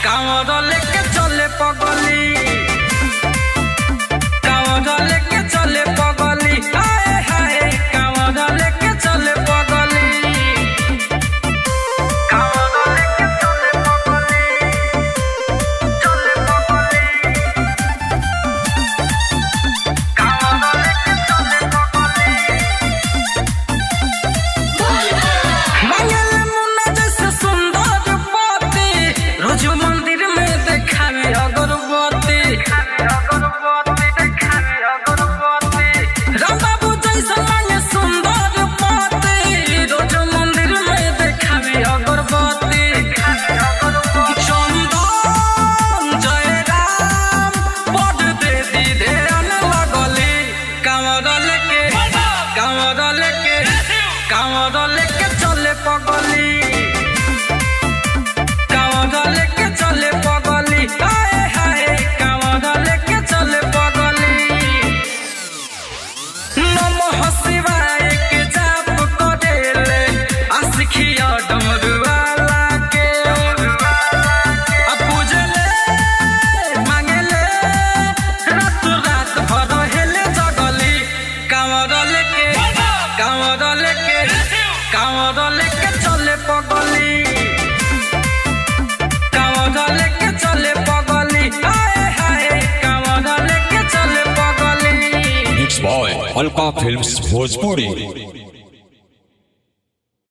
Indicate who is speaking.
Speaker 1: कांवर लेके चले पगली कांवर लेके चले पगली हाय हाय कांवर लेके चले पगली कांवर लेके चले पगली कांवर लेके चले पगली मंगल मुन्ना जैसे सुंदर पति रोज मंदिर में देखावे अगरबत्ती राम बाबू जैसा मांगे सुंदर पति रोज मंदिर में देखावे अगरबत्ती चंदन जय राम पद दे दी ध्यान लगली कांवर लेके चले पगली कांवर लेके चले पगली हाय हाय कांवर लेके चले पगली नमः शिवाय के जाप करेले आशिखिया डमरुआला के पूजले मांगेले रात भर हेले जगली कांवर लेके चले पगली कांवर लेके चले पगली हाय हाय कांवर लेके चले पगली।
Speaker 2: Mixed by Alka Films Bhojpuri।